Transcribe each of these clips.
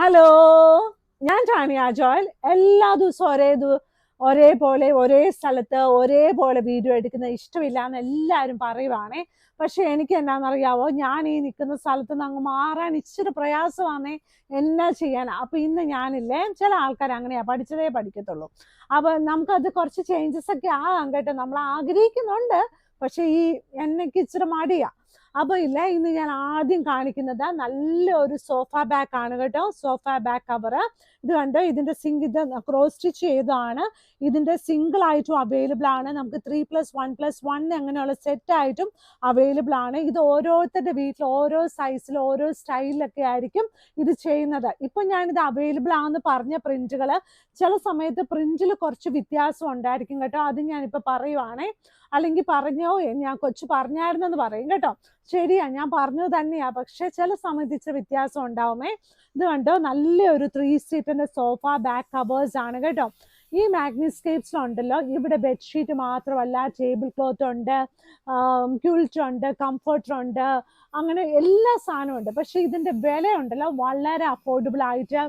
Hello, ഞാൻ Tanya Joel. എല്ലാ ദിവസവും ഒരേപോലെ ഒരേ സ്ഥലത്ത് ഒരേപോലെ വീഡിയോ എടുക്കുന്ന ഇഷ്ടമില്ല എന്ന് എല്ലാവരും പറയുവാണേ. പക്ഷെ എനിക്ക് എന്നാണെന്നറിയാവോ, ഞാൻ ഈ നിൽക്കുന്ന സ്ഥലത്ത് നിന്ന് അങ്ങ് മാറാൻ ഇച്ചിരി പ്രയാസമാണേ. എന്നാ ചെയ്യാനാ? അപ്പൊ ഇന്ന് ഞാനില്ലേ, ചില ആൾക്കാർ അങ്ങനെയാ, പഠിച്ചതേ പഠിക്കത്തുള്ളൂ. അപ്പൊ നമുക്കത് കുറച്ച് ചേഞ്ചസ് ഒക്കെ ആകാം കേട്ടോ, നമ്മൾ ആഗ്രഹിക്കുന്നുണ്ട്. പക്ഷെ എനിക്ക് ഇച്ചിരി മടിയാ. അപ്പൊ ഇല്ലേ, ഇന്ന് ഞാൻ ആദ്യം കാണിക്കുന്നത് നല്ലൊരു സോഫ ബാക്ക് ആണ് കേട്ടോ. സോഫ ബാക്ക് കവർ ഇത് കണ്ടോ. ഇതിന്റെ ഇത് ക്രോസ് സ്റ്റിച്ച് ചെയ്തതാണ്. ഇതിന്റെ സിംഗിൾ ആയിട്ടും അവൈലബിൾ ആണ്. നമുക്ക് 3+1+1 അങ്ങനെയുള്ള സെറ്റ് ആയിട്ടും അവൈലബിൾ ആണ്. ഇത് ഓരോരുത്തരുടെ വീട്ടിൽ ഓരോ സൈസിൽ ഓരോ സ്റ്റൈലിലൊക്കെ ആയിരിക്കും ഇത് ചെയ്യുന്നത്. ഇപ്പൊ ഞാനിത് അവൈലബിൾ ആണെന്ന് പറഞ്ഞ പ്രിന്റുകൾ ചില സമയത്ത് പ്രിന്റിൽ കുറച്ച് വ്യത്യാസം ഉണ്ടായിരിക്കും കേട്ടോ. അത് ഞാനിപ്പോ പറയുവാണേ. അല്ലെങ്കിൽ പറഞ്ഞോ, ഞാൻ കൊച്ചു പറഞ്ഞായിരുന്നെന്ന് പറയും കേട്ടോ. ശരിയാ, ഞാൻ പറഞ്ഞത് തന്നെയാ. പക്ഷെ ചില സമയത്ത് ഇച്ചിരി വ്യത്യാസം ഉണ്ടാവുമേ. ഇത് കണ്ടോ, നല്ലൊരു 3 സീറ്റിന്റെ സോഫ ബാക്ക് കവേഴ്സ് ആണ് കേട്ടോ. ഈ മാഗ്നിസ്കേപ്സിലുണ്ടല്ലോ, ഇവിടെ ബെഡ്ഷീറ്റ് മാത്രമല്ല, ടേബിൾ ക്ലോത്ത് ഉണ്ട്, ക്യൂൾട്ട് ഉണ്ട്, കംഫർട്ടർ ഉണ്ട്, അങ്ങനെ എല്ലാ സാധനവും ഉണ്ട്. പക്ഷെ ഇതിന്റെ വില ഉണ്ടല്ലോ വളരെ അഫോർഡബിൾ ആയിട്ട്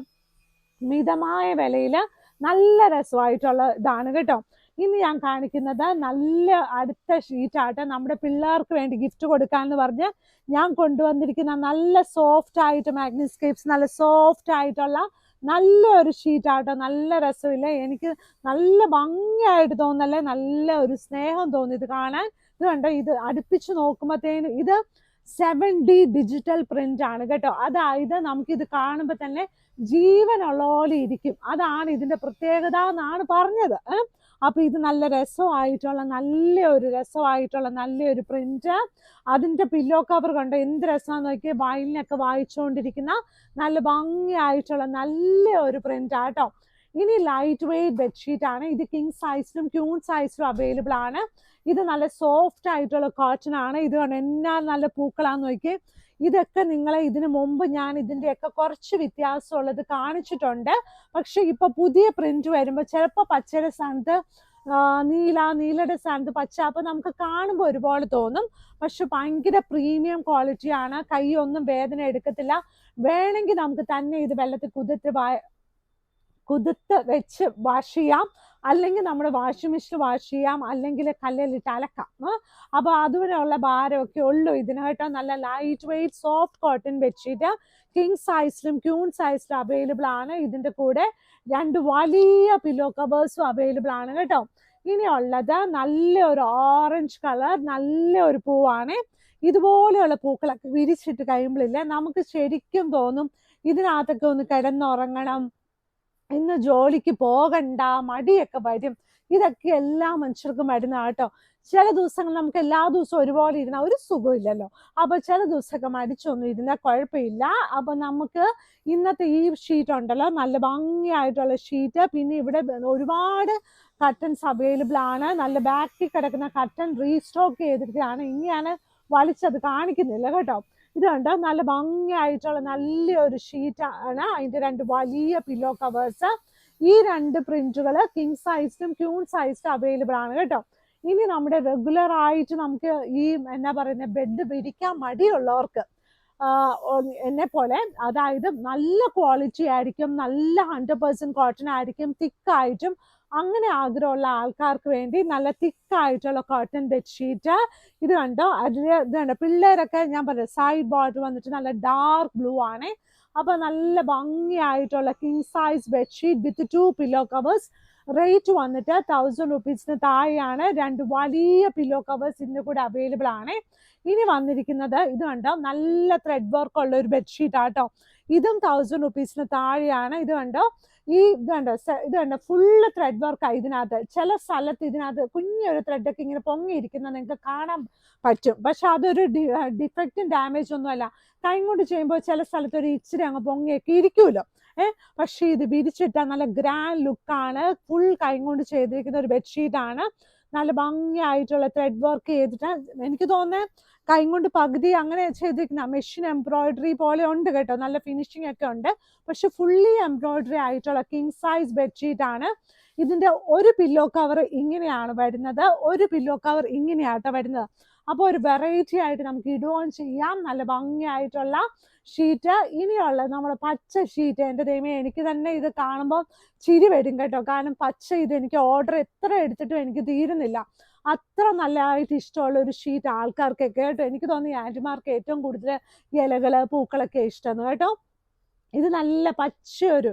മിതമായ വിലയിൽ നല്ല രസമായിട്ടുള്ള ഇതാണ് കേട്ടോ. ഇനി ഞാൻ കാണിക്കുന്നത് നല്ല അടുത്ത ഷീറ്റാട്ടെ, നമ്മുടെ പിള്ളേർക്ക് വേണ്ടി ഗിഫ്റ്റ് കൊടുക്കാന്ന് പറഞ്ഞ് ഞാൻ കൊണ്ടുവന്നിരിക്കുന്ന നല്ല സോഫ്റ്റ് ആയിട്ട് മാഗ്നിസ്കേപ്സ്, നല്ല സോഫ്റ്റ് ആയിട്ടുള്ള നല്ലൊരു ഷീറ്റാട്ടോ. നല്ല രസമില്ലേ? എനിക്ക് നല്ല ഭംഗിയായിട്ട് തോന്നല്ലേ, നല്ല ഒരു സ്നേഹം തോന്നി ഇത് കാണാൻ. ഇത് കണ്ടോ, ഇത് അടുപ്പിച്ച് നോക്കുമ്പോഴത്തേനും ഇത് 7D ഡിജിറ്റൽ പ്രിന്റ് ആണ് കേട്ടോ. അതായത് നമുക്കിത് കാണുമ്പോൾ തന്നെ ജീവനുള്ള പോലെ ഇരിക്കും. അതാണ് ഇതിന്റെ പ്രത്യേകത എന്നാണ് പറഞ്ഞത്. അപ്പൊ ഇത് നല്ല രസമായിട്ടുള്ള നല്ലൊരു പ്രിന്റ്. അതിന്റെ പില്ലോ കവർ കണ്ടോ, എന്ത് രസമാന്ന് നോക്കിയാൽ വയലിനൊക്കെ വായിച്ചുകൊണ്ടിരിക്കുന്ന നല്ല ഭംഗിയായിട്ടുള്ള നല്ലൊരു പ്രിന്റ് ആട്ടോ. ഇനി ലൈറ്റ് വെയ്റ്റ് ബെഡ്ഷീറ്റ് ആണ്. ഇത് കിങ് സൈസിലും ക്യൂൺ സൈസിലും അവൈലബിൾ ആണ്. ഇത് നല്ല സോഫ്റ്റ് ആയിട്ടുള്ള കോട്ടൺ ആണ്. ഇത് കണ്ടോ എന്നാ നല്ല പൂക്കളാന്ന് നോക്കിയേ. ഇതൊക്കെ നിങ്ങളെ ഇതിനു മുമ്പ് ഞാൻ ഇതിന്റെയൊക്കെ കുറച്ച് വ്യത്യാസമുള്ളത് കാണിച്ചിട്ടുണ്ട്. പക്ഷെ ഇപ്പൊ പുതിയ പ്രിന്റ് വരുമ്പോൾ ചിലപ്പോൾ പച്ചയുടെ സ്ഥാനത്ത് നീലയുടെ സ്ഥാനത്ത് പച്ച, അപ്പൊ നമുക്ക് കാണുമ്പോൾ ഒരുപോലെ തോന്നും. പക്ഷെ ഭയങ്കര പ്രീമിയം ക്വാളിറ്റി ആണ്. കൈയൊന്നും വേദന എടുക്കത്തില്ല. വേണമെങ്കിൽ നമുക്ക് തന്നെ ഇത് വെള്ളത്തിൽ കുതിർത്ത് വെച്ച് വാഷ് ചെയ്യാം, അല്ലെങ്കിൽ നമ്മുടെ വാഷിംഗ് മെഷീൻ വാഷ് ചെയ്യാം, അല്ലെങ്കിൽ കല്ലിലിട്ട് അലക്കാം. അപ്പൊ അതുവരെയുള്ള ഭാരമൊക്കെ ഉള്ളൂ ഇതിന് കേട്ടോ. നല്ല light weight soft cotton bedsheet king സൈസിലും ക്യൂൺ സൈസിലും അവൈലബിൾ ആണ്. ഇതിന്റെ കൂടെ 2 വലിയ പില്ലോ കവേഴ്സും അവൈലബിൾ ആണ് കേട്ടോ. ഇനിയുള്ളത് നല്ലൊരു ഓറഞ്ച് കളർ, നല്ലൊരു പൂവാണ്. ഇതുപോലെയുള്ള പൂക്കളൊക്കെ വിരിച്ചിട്ട് കഴിയുമ്പോഴില്ലേ, നമുക്ക് ശരിക്കും തോന്നും ഇതിനകത്തൊക്കെ ഒന്ന് കിടന്നുറങ്ങണം, ഇന്ന് ജോലിക്ക് പോകണ്ട, മടിയൊക്കെ വരും. ഇതൊക്കെ എല്ലാ മനുഷ്യർക്കും വരുന്ന കേട്ടോ. ചില ദിവസങ്ങൾ നമുക്ക് എല്ലാ ദിവസവും ഒരുപോലെ ഇരുന്ന ഒരു സുഖമില്ലല്ലോ. അപ്പൊ ചില ദിവസമൊക്കെ മടിച്ചൊന്നും ഇരുന്നാൽ കുഴപ്പമില്ല. അപ്പൊ നമുക്ക് ഇന്നത്തെ ഈ ഷീറ്റ് ഉണ്ടല്ലോ, നല്ല ഭംഗിയായിട്ടുള്ള ഷീറ്റ്. പിന്നെ ഇവിടെ ഒരുപാട് കർട്ടൻസ് അവൈലബിൾ ആണ്. നല്ല ബാക്കിൽ കിടക്കുന്ന കർട്ടൻ റീസ്റ്റോക്ക് ചെയ്തിട്ടാണ്. ഇനിയാണ് വലിച്ചത് കാണിക്കുന്നില്ല കേട്ടോ. ഇത് കണ്ടോ, നല്ല ഭംഗിയായിട്ടുള്ള നല്ലൊരു ഷീറ്റ് ആണ്. അതിന്റെ 2 വലിയ പില്ലോ കവേഴ്സ്. ഈ 2 പ്രിന്റുകൾ കിങ് സൈസിലും ക്യൂൺ സൈസിലും അവൈലബിൾ ആണ് കേട്ടോ. ഇനി നമ്മുടെ റെഗുലർ ആയിട്ട് നമുക്ക് ഈ എന്നാ പറയുന്ന ബെഡ് വിരിക്കാൻ മടിയുള്ളവർക്ക് എന്നെ പോലെ, അതായത് നല്ല ക്വാളിറ്റി ആയിരിക്കും, നല്ല 100% കോട്ടൺ ആയിരിക്കും, തിക്കായിട്ടും, അങ്ങനെ ആഗ്രഹമുള്ള ആൾക്കാർക്ക് വേണ്ടി നല്ല തിക്കായിട്ടുള്ള കോട്ടൺ ബെഡ്ഷീറ്റ്. ഇത് കണ്ടോ, ഇത് കണ്ടോ, പിള്ളേരൊക്കെ ഞാൻ പറഞ്ഞു സൈഡ് ബോർഡർ വന്നിട്ട് നല്ല ഡാർക്ക് ബ്ലൂ ആണ്. അപ്പൊ നല്ല ഭംഗിയായിട്ടുള്ള king size bedsheet with 2 pillow covers. Rate വന്നിട്ട് 1000 റുപ്പീസിന് താഴെയാണ്. 2 വലിയ പില്ലോ കവേഴ്സ് ഇതിന്റെ കൂടെ അവൈലബിൾ ആണ്. ഇനി വന്നിരിക്കുന്നത് ഇത് കണ്ടോ, നല്ല ത്രെഡ് വർക്ക് ഉള്ള ഒരു ബെഡ്ഷീറ്റ് ആട്ടോ. ഇതും 1000 റുപ്പീസിന് താഴെയാണ്. ഇത് കണ്ടോ, ഇത് കണ്ടോ ഫുള്ള് ത്രെഡ് വർക്കാണ് ഇതിനകത്ത്. ചില സ്ഥലത്ത് ഇതിനകത്ത് കുഞ്ഞൊരു ത്രെഡൊക്കെ ഇങ്ങനെ പൊങ്ങിയിരിക്കുന്നത് നിങ്ങൾക്ക് കാണാൻ പറ്റും. പക്ഷെ അതൊരു ഡിഫക്റ്റും ഡാമേജ് ഒന്നുമല്ല. കൈ കൊണ്ട് ചെയ്യുമ്പോൾ ചില സ്ഥലത്ത് ഒരു ഇച്ചിരി അങ്ങ് പൊങ്ങിയൊക്കെ ഇരിക്കുമല്ലോ. പക്ഷെ ഇത് വിരിച്ചിട്ട നല്ല ഗ്രാൻഡ് ലുക്കാണ്. ഫുൾ കൈ കൊണ്ട് ചെയ്തിരിക്കുന്ന ഒരു ബെഡ്ഷീറ്റ് ആണ്. നല്ല ഭംഗിയായിട്ടുള്ള ത്രെഡ് വർക്ക് ചെയ്തിട്ട്, എനിക്ക് തോന്നുന്നത് കൈ കൊണ്ട് പകുതി അങ്ങനെ ചെയ്തിരിക്കുന്ന മെഷീൻ എംബ്രോയിഡറി പോലെ ഉണ്ട് കേട്ടോ. നല്ല ഫിനിഷിംഗ് ഒക്കെ ഉണ്ട്. പക്ഷെ ഫുള്ളി എംബ്രോയിഡറി ആയിട്ടുള്ള കിങ് സൈസ് ബെഡ്ഷീറ്റ് ആണ്. ഇതിന്റെ ഒരു പില്ലോ കവർ ഇങ്ങനെയാണ് വരുന്നത്, ഒരു പില്ലോ കവർ ഇങ്ങനെയാട്ടോ വരുന്നത്. അപ്പോൾ ഒരു വെറൈറ്റി ആയിട്ട് നമുക്ക് ഇടുകയും ചെയ്യാം. നല്ല ഭംഗിയായിട്ടുള്ള ഷീറ്റ്. ഇനിയുള്ള നമ്മുടെ പച്ച ഷീറ്റ്, എൻ്റെ ദൈവമേ, എനിക്ക് തന്നെ ഇത് കാണുമ്പോൾ ചിരി വരും കേട്ടോ. കാരണം പച്ച ഇത് എനിക്ക് ഓർഡർ എത്ര എടുത്തിട്ടും എനിക്ക് തീരുന്നില്ല. അത്ര നല്ലതായിട്ട് ഇഷ്ടമുള്ള ഒരു ഷീറ്റ് ആൾക്കാർക്കൊക്കെ കേട്ടോ. എനിക്ക് തോന്നി ആൻറ്റിമാർക്ക് ഏറ്റവും കൂടുതൽ ഇലകള് പൂക്കളൊക്കെ ഇഷ്ടമാണ് കേട്ടോ. ഇത് നല്ല പച്ചയൊരു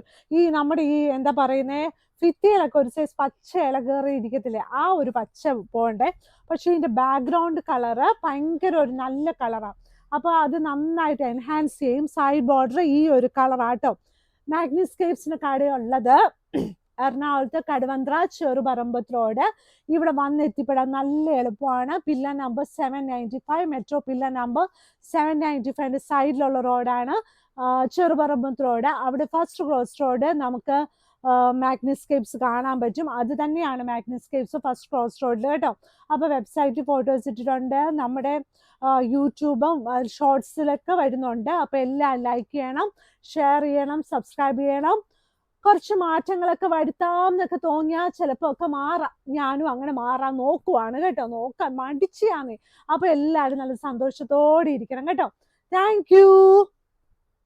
നമ്മുടെ എന്താ പറയുന്നേ, ഭിത്തിയിലൊക്കെ ഒരു സൈസ് പച്ച ഇല കയറി ഇരിക്കത്തില്ലേ, ആ ഒരു പച്ച പോണ്ടേ. പക്ഷെ ഇതിന്റെ ബാക്ക്ഗ്രൗണ്ട് കളറ് ഭയങ്കര ഒരു നല്ല കളറാണ്. അപ്പൊ അത് നന്നായിട്ട് എൻഹാൻസ് ചെയ്യും. സൈഡ് ബോർഡർ ഈ ഒരു കളറാട്ടോ. മാഗ്നിസ്കേപ്സിന് കടയുള്ളത് എറണാകുളത്ത് കടുവന്ത്ര ചെറുപറമ്പത്ത് റോഡ്. ഇവിടെ വന്നെത്തിപ്പെടാൻ നല്ല എളുപ്പമാണ്. Pillar number 795, metro pillar number 795 സൈഡിലുള്ള റോഡാണ്, ചെറുപറമ്പത്ത് റോഡ്. അവിടെ ഫസ്റ്റ് ക്രോസ് റോഡ് നമുക്ക് മാഗ്നിസ്കേപ്സ് കാണാൻ പറ്റും. അത് തന്നെയാണ് മാഗ്നിസ്കേപ്സ് ഫസ്റ്റ് ക്രോസ് റോഡിൽ കേട്ടോ. അപ്പോൾ വെബ്സൈറ്റിൽ ഫോട്ടോസ് ഇട്ടിട്ടുണ്ട്, നമ്മുടെ യൂട്യൂബും ഷോർട്സിലൊക്കെ വരുന്നുണ്ട്. അപ്പോൾ എല്ലാം ലൈക്ക് ചെയ്യണം, ഷെയർ ചെയ്യണം, സബ്സ്ക്രൈബ് ചെയ്യണം. കുറച്ച് മാറ്റങ്ങളൊക്കെ വരുത്താം എന്നൊക്കെ തോന്നിയാൽ ചിലപ്പോൾ ഒക്കെ മാറാം. ഞാനും അങ്ങനെ മാറാൻ നോക്കുവാണ് കേട്ടോ. നോക്കാൻ മടിച്ചാന്നേ. അപ്പോൾ എല്ലാവരും നല്ല സന്തോഷത്തോടെ ഇരിക്കണം കേട്ടോ. Thank you.